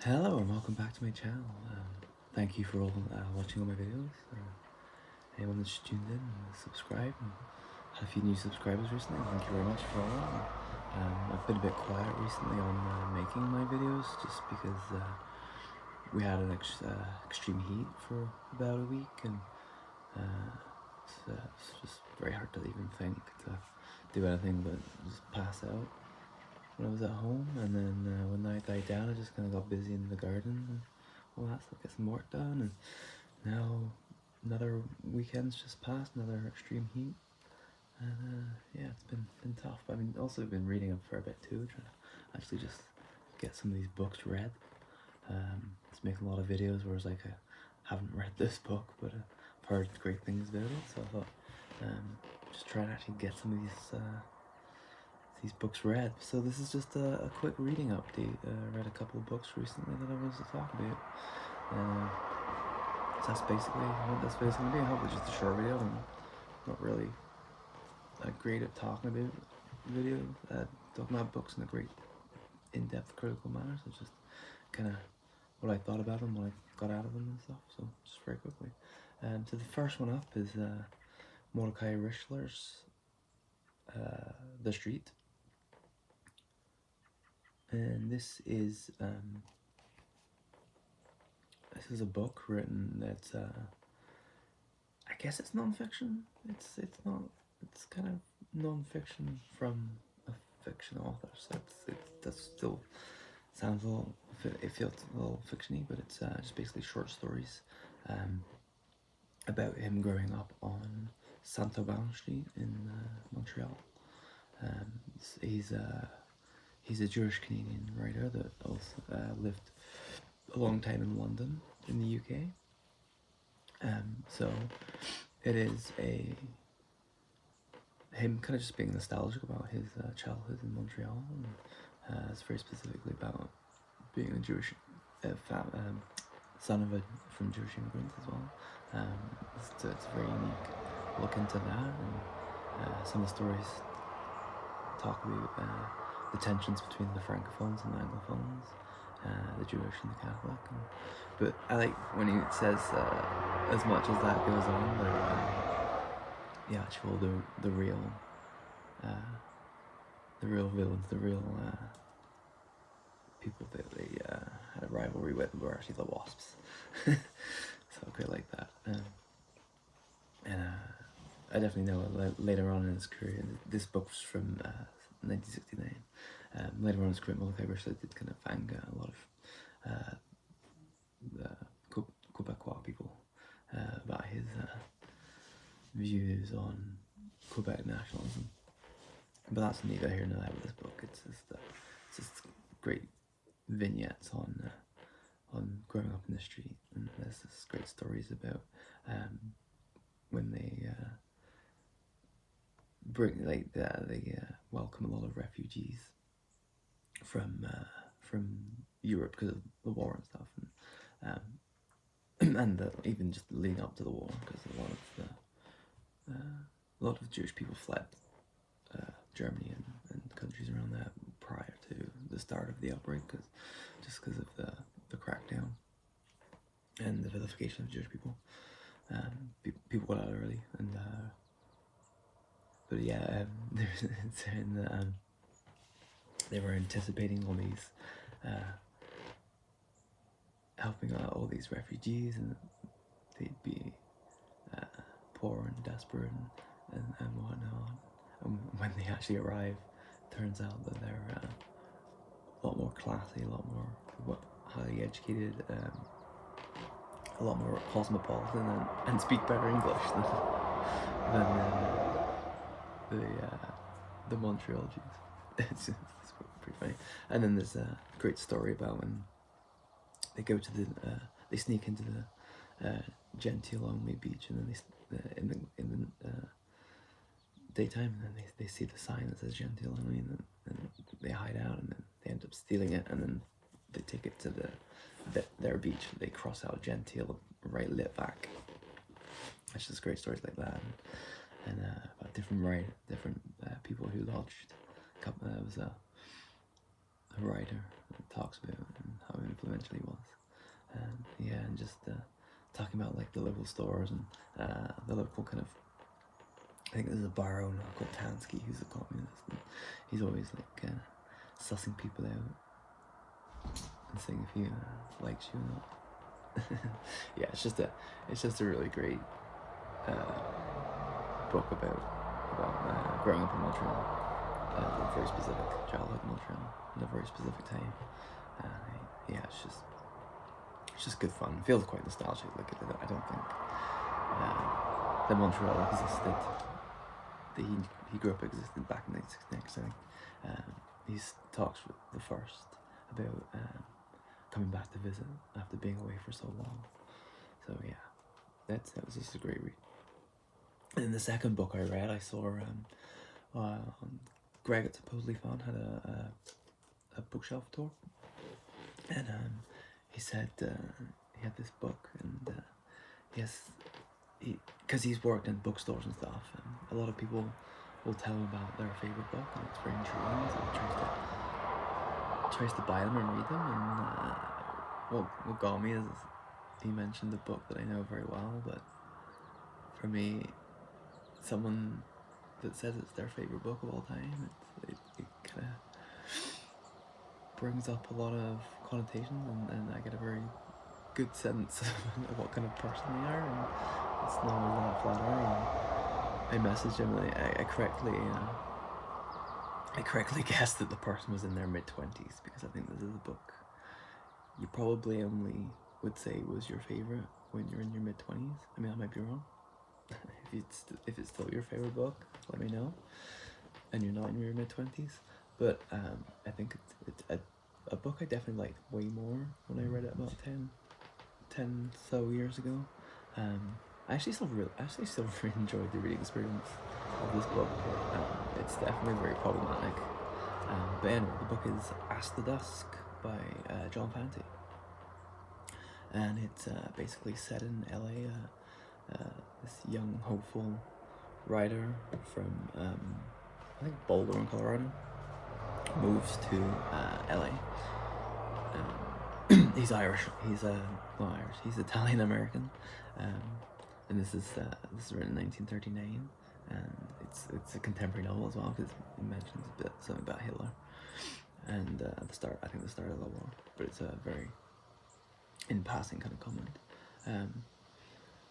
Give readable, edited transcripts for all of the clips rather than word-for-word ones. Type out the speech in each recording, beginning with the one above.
Hello and welcome back to my channel. Thank you for all watching all my videos. Anyone that's tuned in, subscribe. And had a few new subscribers recently. Thank you very much for all. I've been a bit quiet recently on making my videos just because we had an extreme heat for about a week, and it's just very hard to even think to do anything but just pass out when I was at home. And then when night died down, I just kind of got busy in the garden and all that stuff, get some work done. And now another weekend's just passed, another extreme heat, and yeah, it's been tough. I mean, also been reading them for a bit too, trying to actually just get some of these books read. Just making a lot of videos where it's like I haven't read this book, but I've heard great things about it, so I thought just try and actually get some of these books read. So this is just a quick reading update. I read a couple of books recently that I wanted to talk about. So that's basically what this video is going to be. Hopefully just a short video. I'm not really great at talking about videos, talking about books in a great in-depth critical manner. So just kind of what I thought about them, what I got out of them and stuff. So just very quickly. So the first one up is Mordecai Richler's The Street. And this is a book written that's I guess it's non-fiction. It's not. It's kind of non-fiction from a fiction author. So that still sounds a little. It feels a little fictiony, but it's just basically short stories about him growing up on Saint-Aubin Street in Montreal. He's a Jewish Canadian writer that also lived a long time in London in the UK. So it is him kind of just being nostalgic about his childhood in Montreal, and it's very specifically about being a Jewish son of from Jewish immigrants as well. So it's a very unique look into that, and some of the stories talk about the tensions between the Francophones and the Anglophones, the Jewish and the Catholic. But I like when he says, as much as that goes on, the actual, the real villains, the real people that they had a rivalry with were actually the Wasps. So I quite like that. And I definitely know later on in his career, this book was from 1969. Later on in his career, Mordecai Richler did kind of fang a lot of the Quebecois people about his views on Quebec nationalism. But that's neither here nor there with this book. It's just great vignettes on growing up in the street, and there's this great stories about when they they welcome a lot of refugees from Europe because of the war and stuff, and even just leading up to the war, because a lot of Jewish people fled Germany and countries around that prior to the start of the outbreak, just because of the crackdown and the vilification of Jewish people. People got out early, and but yeah, it's saying that they were anticipating all these helping out all these refugees, and they'd be poor and desperate and whatnot. And when they actually arrive, turns out that they're a lot more classy, a lot more highly educated, a lot more cosmopolitan, and speak better English than the Montreal Jews. It's pretty funny. And then there's a great story about when they go to they sneak into the genteel only beach, and then in the daytime, and then they see the sign that says genteel only, and they hide out, and then they end up stealing it, and then they take it to their beach. They cross out genteel, write Litvak. It's just great stories like that, and about different people who lodged. There was a writer that talks about how eventually was. Yeah, and just talking about like the local stores and the local kind of. I think there's a baron called Tansky who's a communist, and he's always like sussing people out and seeing if he likes you or not. Yeah, it's just a really great book about growing up in Montreal, a very specific childhood in Montreal, at a very specific time. Yeah, it's just good fun. It feels quite nostalgic. Like I don't think that Montreal existed. That he grew up existed back in 1969. So he talks with the first about coming back to visit after being away for so long. So yeah, that was just a great read. And in the second book I read, I saw Greg at Supposedly Fun had a bookshelf tour, and he said he had this book, and because he's worked in bookstores and stuff, and a lot of people will tell him about their favorite book, and it's very intriguing. So he tries to buy them and read them, and what got me is he mentioned a book that I know very well, but for me, someone that says it's their favorite book of all time, it kind of brings up a lot of connotations, and I get a very good sense of what kind of person they are, and it's not always that flattering. I messaged him, and I correctly guessed that the person was in their mid-20s, because I think this is a book you probably only would say was your favorite when you're in your mid-20s. I mean, I might be wrong. If it's still your favorite book, let me know. And you're not in your mid-20s, but I think it's a book I definitely liked way more when I read it about 10 so years ago. I actually still really enjoyed the reading experience of this book. It's definitely very problematic. But anyway, the book is Ask the Dusk by John Fante, and it's basically set in LA. This young, hopeful writer from I think Boulder in Colorado moves to LA. He's Irish. He's not Irish. He's Italian American, and this is written in 1939, and it's a contemporary novel as well, because it mentions a bit something about Hitler and the start of the war, but it's a very in passing kind of comment.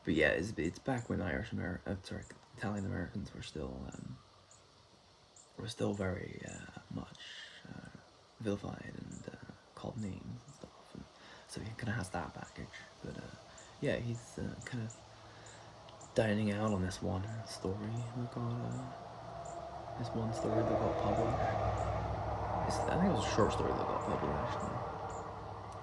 But yeah, it's back when Italian Americans were still very much vilified and called names and stuff, and so he kind of has that baggage. But yeah, he's kind of dining out on this one story that got published. I think it was a short story that got published.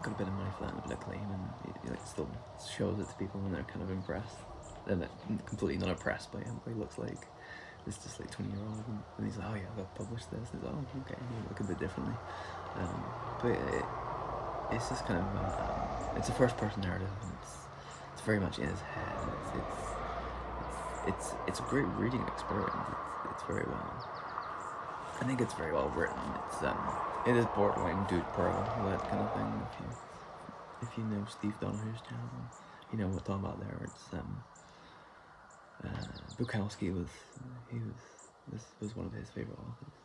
Got a bit of money for that and a bit of acclaim, and he like still shows it to people, and they're kind of impressed. They're completely not impressed by him. What he looks like. It's just like 20-year-old, and he's like, oh yeah, I got published this. And he's like, oh okay, you look a bit differently. But it's just kind of it's a first-person narrative, and it's very much in his head. It's a great reading experience. It's very well. I think it's very well written. It is borderline Dude Pearl, that kind of thing. If you know Steve Donahue's channel, you know what I'm talking about there. It's Bukowski this was one of his favorite authors.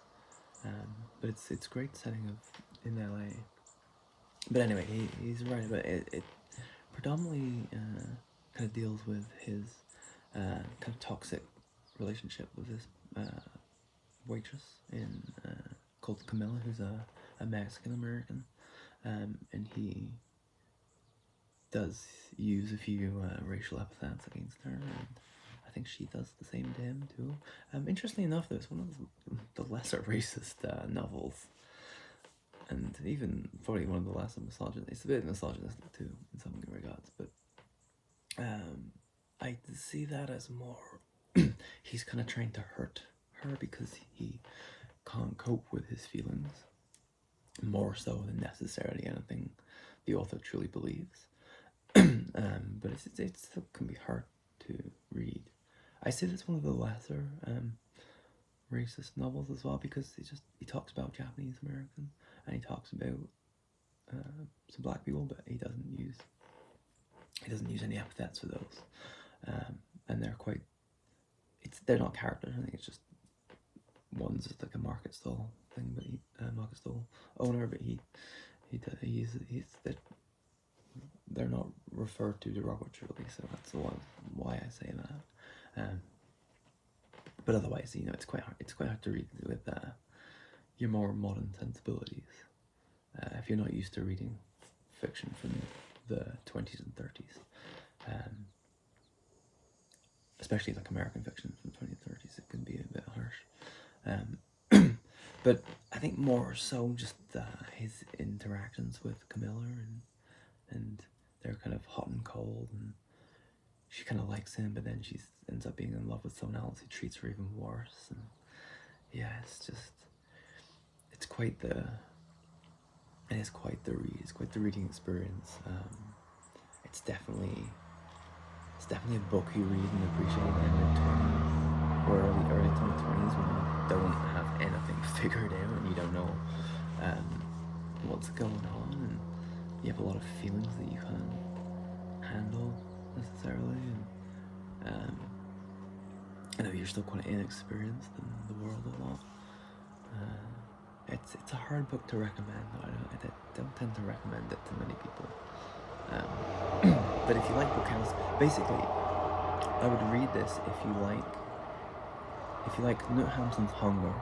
But it's great setting in LA. But anyway, he's right about it. It predominantly kind of deals with his kind of toxic relationship with this waitress called Camilla, who's a Mexican American, and he does use a few racial epithets against her, and I think she does the same to him too. Interestingly enough, though, it's one of the lesser racist novels, and even probably one of the lesser misogynistic. It's a bit misogynistic too in some regards, but I see that as more he's kind of trying to hurt her because he can't cope with his feelings, more so than necessarily anything the author truly believes. But it still can be hard to read. I say it's one of the lesser racist novels as well, because he talks about Japanese American, and he talks about some black people, but he doesn't use any epithets for those, and they're not characters. I think it's just one's just like a market stall thing, but market stall owner, but they're not referred to derogatorily, so that's the one why I say that. But otherwise, it's quite hard to read with your more modern sensibilities if you're not used to reading fiction from the 20s and 30s. Especially like American fiction from the 20s and 30s, it can be a bit harsh. But I think more so just his interactions with Camilla, and they're kind of hot and cold, and she kind of likes him, but then she ends up being in love with someone else who treats her even worse. And yeah, it's quite the reading experience. It's definitely a book you read and appreciate in the mid-20s or early to mid-20s, when you don't have anything figured out and you don't know what's going on, and you have a lot of feelings that you can't handle necessarily, and I know you're still quite inexperienced in the world a lot. It's a hard book to recommend. I don't tend to recommend it to many people. But if you like Bukowski, basically, I would read this if you like Knut Hamsun's Hunger,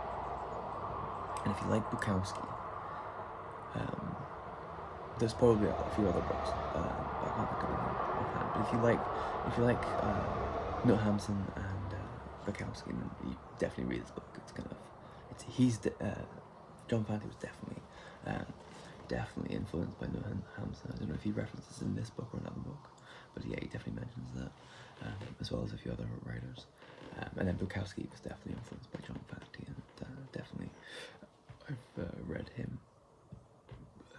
and if you like Bukowski. There's probably a few other books that I can't think of offhand, but if you like Knut Hamsun and Bukowski, then you definitely read this book. John Fante was definitely influenced by Knut Hamsun. I don't know if he references in this book or another book, but yeah, he definitely mentions that, as well as a few other writers. And then Bukowski was definitely influenced by John Fante, and definitely I've read him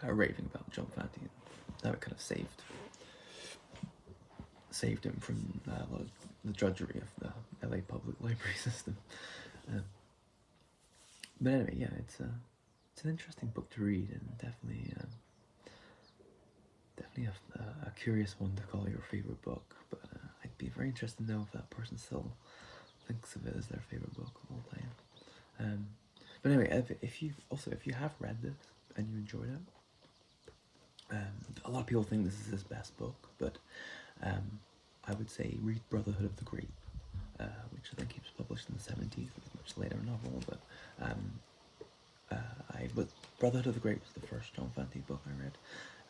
raving about John Fante, and that kind of saved him from a lot of the drudgery of the LA public library system. But anyway, yeah, it's an interesting book to read, and definitely a curious one to call your favorite book. But I'd be very interested to know if that person still thinks of it as their favorite book of all time. But anyway, if you have read this and you enjoyed it, a lot of people think this is his best book, but I would say read Brotherhood of the Grape, which I think he was published in the 70s. It's a much later novel, but Brotherhood of the Grape was the first John Fante book I read,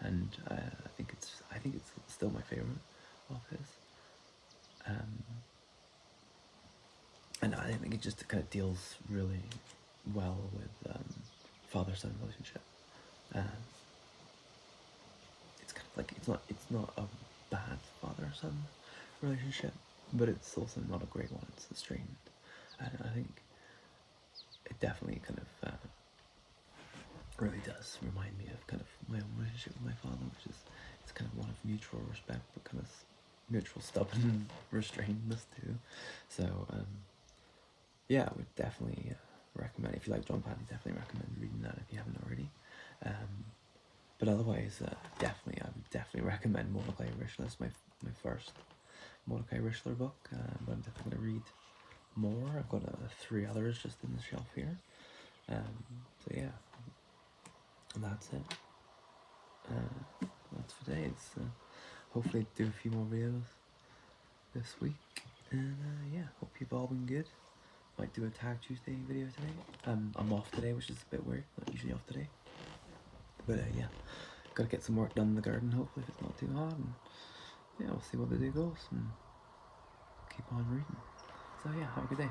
and I think it's still my favorite of his. And I think it just kind of deals really well with father-son relationship. It's kind of like it's not a bad father-son relationship, but it's also not a great one. It's strained, and I think it definitely kind of really does remind me of kind of my own relationship with my father, which is it's kind of one of mutual respect, but kind of mutual stubborn restrainedness too. So yeah, I would definitely recommend, if you like John Fante, definitely recommend reading that if you haven't already. But otherwise, I would definitely recommend Mordecai Richler. It's my first Mordecai Richler book, but I'm definitely going to read more. I've got 3 others just in the shelf here. So yeah, and that's it. That's for today. It's hopefully do a few more videos this week, and yeah, hope you've all been good. Might do a Tag Tuesday video today. I'm off today, which is a bit weird. Not usually off today, but yeah, gotta get some work done in the garden. Hopefully, if it's not too hot, and yeah, we'll see what the day goes, and keep on reading. So yeah, have a good day.